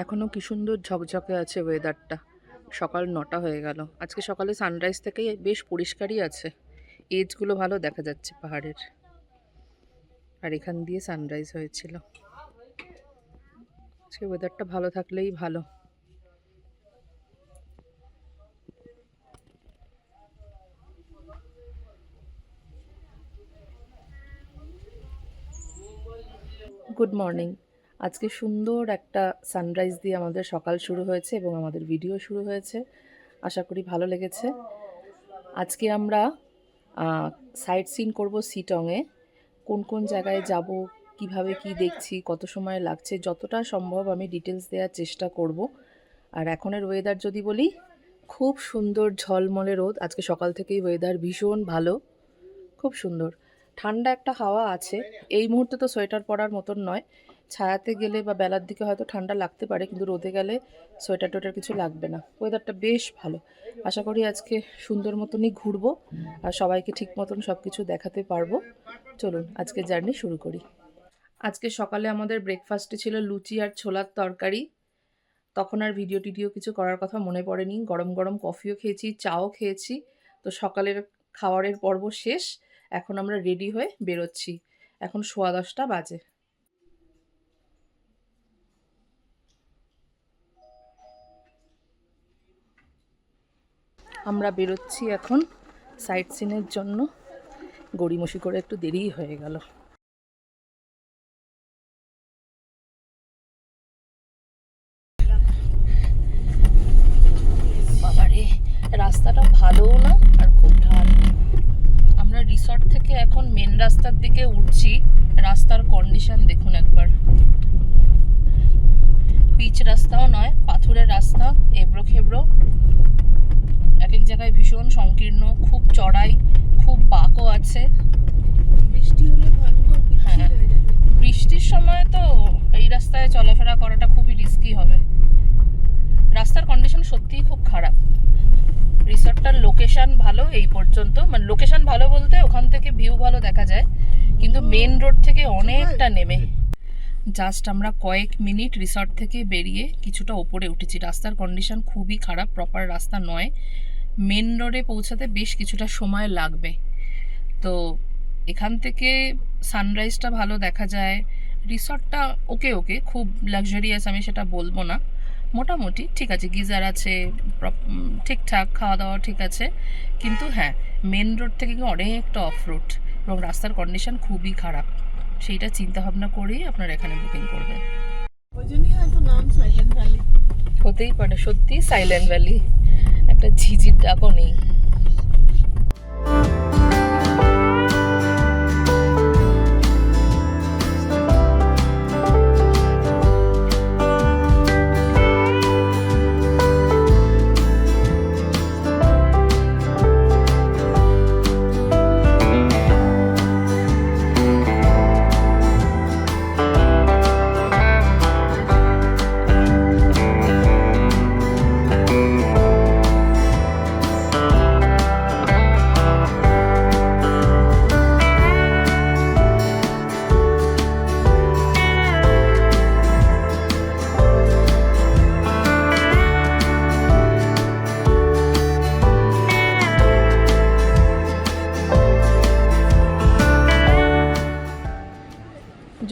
এখনো কি সুন্দর ঝকঝকে আছে ওয়েদারটা। সকাল 9টা হয়ে গেল। আজকে সকালে সানরাইজ থেকেই বেশ পরিষ্কারই আছে, এজগুলো ভালো দেখা যাচ্ছে পাহাড়ের। আর এখান দিয়ে সানরাইজ হয়েছিল। আজকে ওয়েদারটা ভালো থাকলেই ভালো। Good morning. আজকে সুন্দর একটা সানরাইজ দিয়ে আমাদের সকাল শুরু হয়েছে এবং আমাদের ভিডিও শুরু হয়েছে। আশা করি ভালো লেগেছে। আজকে আমরা সাইট সিন করবো শিটংয়ে। কোন কোন জায়গায় যাব, কিভাবে কি দেখছি, কত সময় লাগছে, যতটা সম্ভব আমি ডিটেলস দেওয়ার চেষ্টা করব। আর এখনের ওয়েদার যদি বলি, খুব সুন্দর ঝলমলে রোদ। আজকে সকাল থেকেই ওয়েদার ভীষণ ভালো, খুব সুন্দর। ঠান্ডা একটা হাওয়া আছে। এই মুহূর্তে তো সোয়েটার পরার মতন নয়। ছায়াতে গেলে বা বেলার দিকে হয়তো ঠান্ডা লাগতে পারে, কিন্তু রোদে গেলে সোয়েটার টোয়েটার কিছু লাগবে না। ওয়েদারটা বেশ ভালো। আশা করি আজকে সুন্দর মতনই ঘুরবো আর সবাইকে ঠিক মতন সব কিছু দেখাতে পারবো। চলুন আজকে জার্নি শুরু করি। আজকে সকালে আমাদের ব্রেকফাস্টে ছিল লুচি আর ছোলার তরকারি। তখন আর ভিডিও টিডিও কিছু করার কথা মনে পড়েনি। গরম গরম কফিও খেয়েছি, চাও খেয়েছি। তো সকালের খাবারের পর্ব শেষ। এখন আমরা রেডি হয়ে বেরোচ্ছি। এখন 10:15 বাজে। আমরা বেরোচ্ছি এখন সাইট সিনের জন্য। গড়িমসি করে একটু দেরিই হয়ে গেল। বাবারে, রাস্তাটা ভালোও না আর খুব ঢাল। আমরা রিসর্ট থেকে এখন মেন রাস্তার দিকে উঠছি। রাস্তার কন্ডিশন দেখুন একবার। পিচ রাস্তাও নয়, পাথুরের রাস্তা, এবড়ো খেবড়ো। এক এক জায়গায় ভীষণ সংকীর্ণ, খুব চড়াই, খুব বাঁকও আছে। বৃষ্টি হলে ভয়ঙ্কর পিচ্ছিল হয়ে যাবে। বৃষ্টির সময় তো এই রাস্তায় চলাফেরা করাটা খুবই রিস্কি হবে। রাস্তার কন্ডিশন সত্যিই খুব খারাপ। রিসর্টটার লোকেশন ভালো এই পর্যন্ত, মানে লোকেশন ভালো বলতে ওখান থেকে ভিউ ভালো দেখা যায়, কিন্তু মেন রোড থেকে অনেকটা নেমে। জাস্ট আমরা কয়েক মিনিট রিসর্ট থেকে বেরিয়ে কিছুটা ওপরে উঠেছি। রাস্তার কন্ডিশন খুবই খারাপ, প্রপার রাস্তা নয়। মেন রোডে পৌঁছাতে বেশ কিছুটা সময় লাগবে। তো এখান থেকে সানরাইজটা ভালো দেখা যায়। রিসর্টটা ওকে ওকে, খুব লাক্সারিয়াস আমি সেটা বলবো না, মোটামুটি ঠিক আছে। গিজার আছে, ঠিকঠাক খাওয়া দাওয়া ঠিক আছে। কিন্তু হ্যাঁ, মেন রোড থেকে অনেকটা অফ রোড এবং রাস্তার কন্ডিশন খুবই খারাপ। সেইটা চিন্তা ভাবনা করেই আপনারা এখানে বুকিং করবেন। ওই জন্যই হয়তো নাম সাইলেন্ট ভ্যালি। হতেই পারে, সত্যি সাইলেন্ট ভ্যালি। একটা ঝিঝির ডাকও নেই।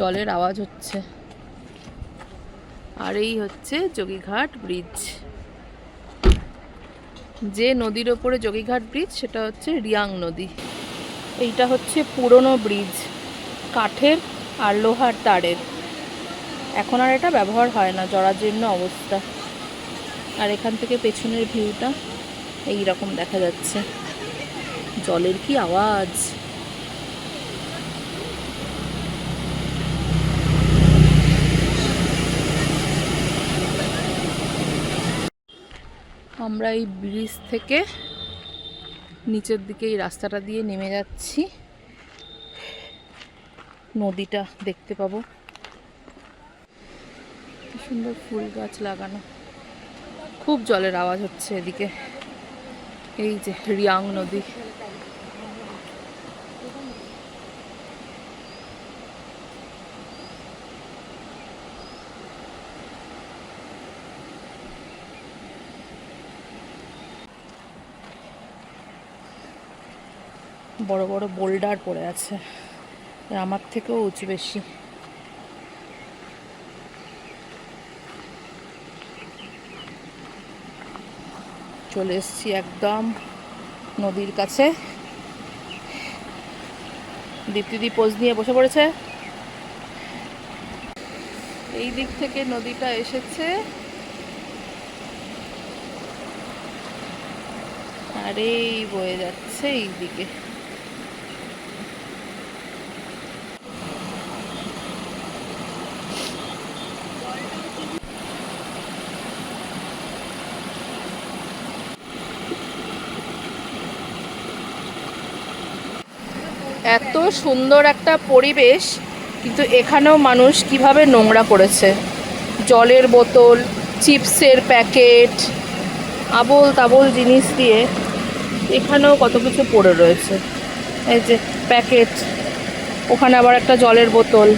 জলের আওয়াজ হচ্ছে। আর এই হচ্ছে যোগীঘাট ব্রিজ। যে নদীর ওপরে যোগীঘাট ব্রিজ সেটা হচ্ছে রিয়াং নদী। এইটা হচ্ছে পুরনো ব্রিজ, কাঠের আর লোহার তারের। এখন আর এটা ব্যবহার হয় না, জরাজীর্ণ অবস্থা। আর এখান থেকে পেছনের ভিউটা এই রকম দেখা যাচ্ছে। জলের কি আওয়াজ! আমরা এই ব্রিজ থেকে নিচের দিকে এই রাস্তাটা দিয়ে নেমে যাচ্ছি। নদীটা দেখতে পাবো। কি সুন্দর ফুল গাছ লাগানো। খুব জলের আওয়াজ হচ্ছে এদিকে। এই যে রিয়াং নদী। বড় বড় বোল্ডার পড়ে আছে, আমার থেকেও উঁচু বেশি। চলে এসেছি একদম নদীর কাছে। দীপ্তিদি পোজ নিয়ে বসে পড়েছে। এই দিক থেকে নদীটা এসেছে আর এই বয়ে যাচ্ছে এই দিকে। এত সুন্দর একটা পরিবেশ, কিন্তু এখানেও মানুষ কিভাবে নোংরা করেছে। জলের বোতল, চিপসের প্যাকেট, আবোল তাবোল জিনিস দিয়ে এখানেও কত কিছু পড়ে রয়েছে। এই যে প্যাকেট, ওখানে আবার একটা জলের বোতল।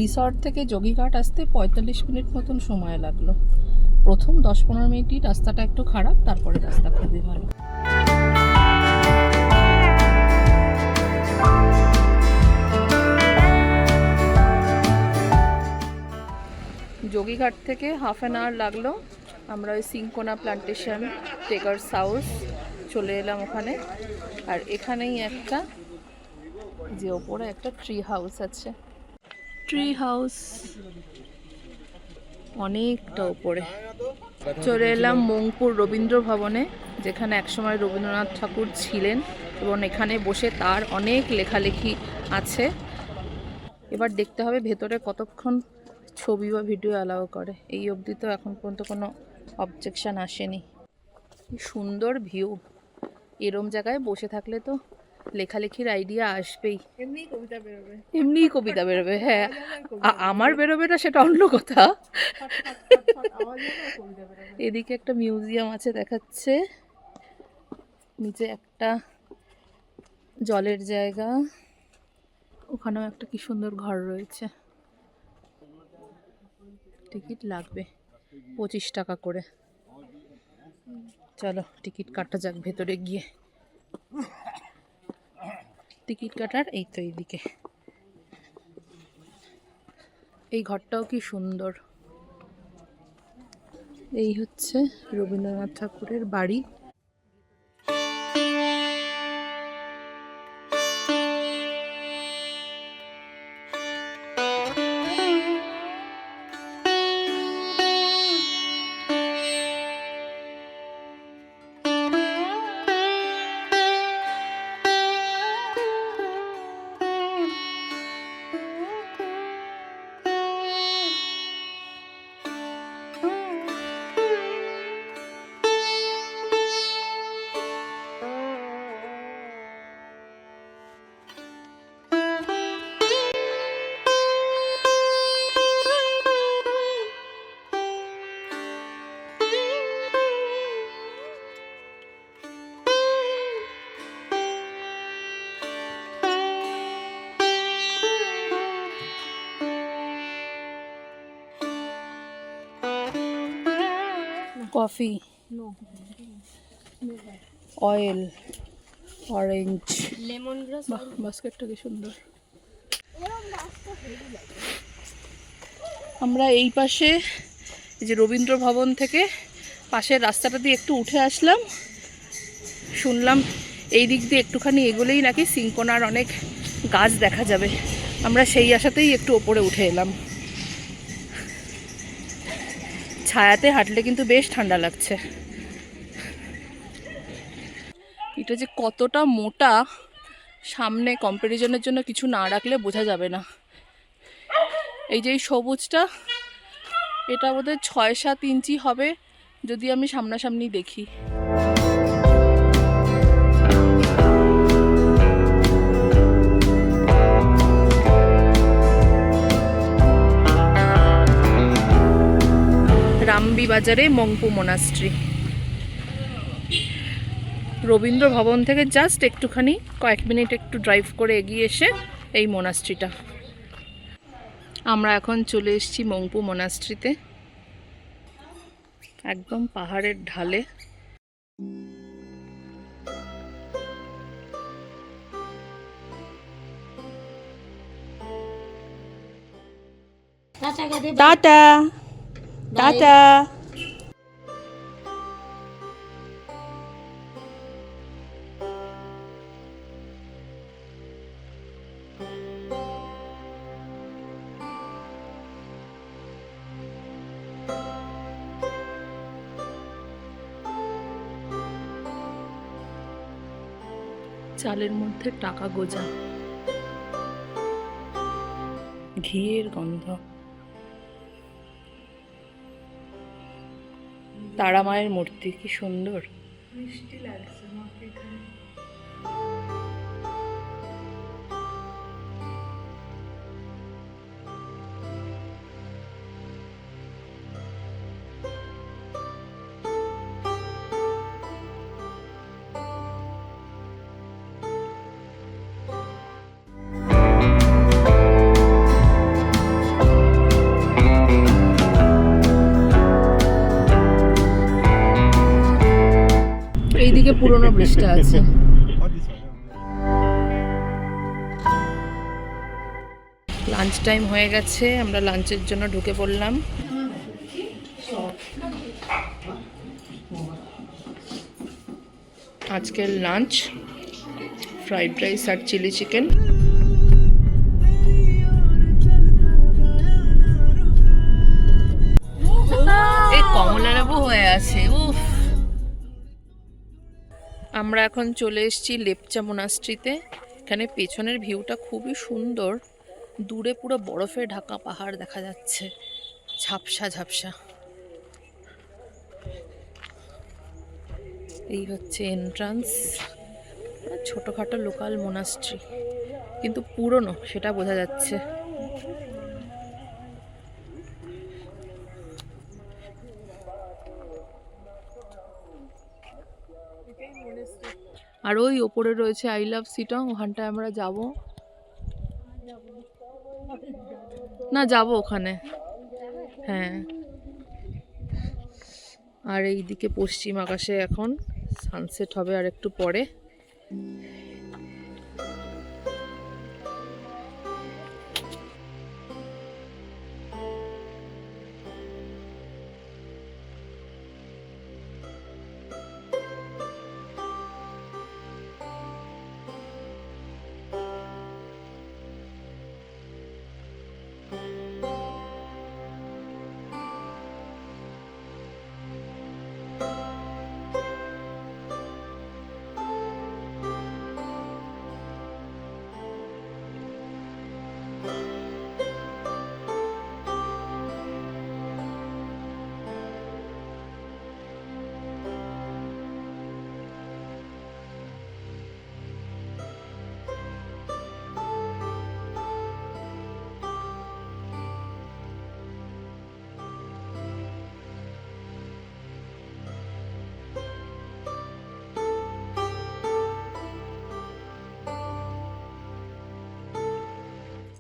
রিসর্ট থেকে যোগীঘাট আসতে 45 মিনিট মতন সময় লাগলো। প্রথম 10-15 মিনিটই রাস্তাটা একটু খারাপ, তারপরে রাস্তা খুবই ভালো। যোগীঘাট থেকে হাফ অ্যান আওয়ার লাগলো। আমরা ওই সিংকোনা প্লান্টেশন টেকার্স হাউস চলে এলাম ওখানে। আর এখানেই একটা, যে ওপরে একটা ট্রি হাউস আছে, ট্রি হাউস অনেকটা ওপরে। চলে এলাম মংপুর রবীন্দ্র ভবনে, যেখানে একসময় রবীন্দ্রনাথ ঠাকুর ছিলেন এবং এখানে বসে তার অনেক লেখালেখি আছে। এবার দেখতে হবে ভেতরে কতক্ষণ ছবি বা ভিডিও অ্যালাউ করে। এই অবধি তো এখন পর্যন্ত কোনো অবজেকশন আসেনি। কি সুন্দর ভিউ! এরম জায়গায় বসে থাকলে তো লেখালেখির আইডিয়া আসবেই, এমনিই কবিতা বেরোবে। হ্যাঁ, আমার বেরোবে না সেটা অন্য কথা। এদিকে একটা মিউজিয়াম আছে দেখাচ্ছে, নিচে একটা জলের জায়গা, ওখানেও একটা কি সুন্দর ঘর রয়েছে। টিকিট লাগবে 25 টাকা করে। চলো টিকিট কাটা যাক ভেতরে গিয়ে। টিকিট কাটার এই তো এইদিকে। এই ঘরটাও কি সুন্দর। এই হচ্ছে রবীন্দ্রনাথ ঠাকুরের বাড়ি। কফি, অয়েল, অরেঞ্জ, লেমন গ্রাস। বাহ, বাস্কেটটা কি সুন্দর। আমরা এই পাশে, এই যে রবীন্দ্র ভবন থেকে পাশের রাস্তাটা দিয়ে একটু উঠে আসলাম। শুনলাম এই দিক দিয়ে একটুখানি এগোলেই নাকি সিংকোনার অনেক গাছ দেখা যাবে। আমরা সেই আশাতেই একটু ওপরে উঠে এলাম। ছায়াতে হাঁটলে কিন্তু বেশ ঠান্ডা লাগছে। এটা যে কতটা মোটা, সামনে কম্প্যারিজনের জন্য কিছু না রাখলে বোঝা যাবে না। এই যে এই সবুজটা, এটা বোধহয় 6-7 ইঞ্চি হবে যদি আমি সামনাসামনি দেখি। রামবি বাজারে মংপু মোনাস্ট্রি। রবীন্দ্র ভবন থেকে জাস্ট একটুখানি কয়েক মিনিট একটু ড্রাইভ করে এগিয়ে এসে এই মোনাস্ট্রিটা। আমরা এখন চলে এসেছি মংপু মোনাস্ট্রিতে, একদম পাহাড়ের ঢালে। Tata tata. চালের মধ্যে টাকা গোজা, ঘিয়ের গন্ধ। তারা মায়ের মূর্তি কি সুন্দর। মিষ্টি লাগছে মাকে এখানে। এইদিকে পুরনো ব্রিজটা আছে। লাঞ্চ টাইম হয়ে গেছে, আমরা লাঞ্চের জন্য ঢুকে পড়লাম। আজকের লাঞ্চ ফ্রাইড রাইস আর চিলি চিকেন। এই কমলা লেবু হয়ে আছে। উফ। আমরা এখন চলে এসেছি লেপচা মোনাস্ট্রিতে। এখানে পেছনের ভিউটা খুবই সুন্দর, দূরে পুরো বরফে ঢাকা পাহাড় দেখা যাচ্ছে, ঝাপসা ঝাপসা। এই হচ্ছে এন্ট্রান্স। ছোটোখাটো লোকাল মোনাস্ট্রি, কিন্তু পুরনো সেটা বোঝা যাচ্ছে। আর ওই ওপরে রয়েছে আই লাভ সিটং, ওখানটায় আমরা যাব না, যাব ওখানে। হ্যাঁ। আর এইদিকে পশ্চিম আকাশে এখন সানসেট হবে আর একটু পরে।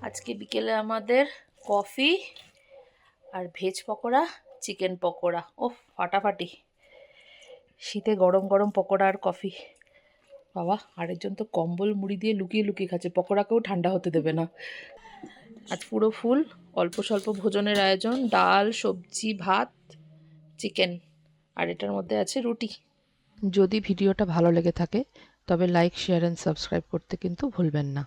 আজকে বিকেলে আমাদের কফি আর ভেজ পকোড়া, চিকেন পকোড়া। ও ফাটাফাটি। শীতে গরম গরম পকোড়া আর কফি। বাবা, আরেকজন তো কম্বল মুড়ি দিয়ে লুকিয়ে লুকিয়ে খাচ্ছে, পকোড়াকেও ঠান্ডা হতে দেবে না। আজ পুরো ফুল অল্প স্বল্প ভোজনের আয়োজন, ডাল, সবজি, ভাত, চিকেন, আর এটার মধ্যে আছে রুটি। যদি ভিডিওটা ভালো লেগে থাকে তবে লাইক, শেয়ার অ্যান্ড সাবস্ক্রাইব করতে কিন্তু ভুলবেন না।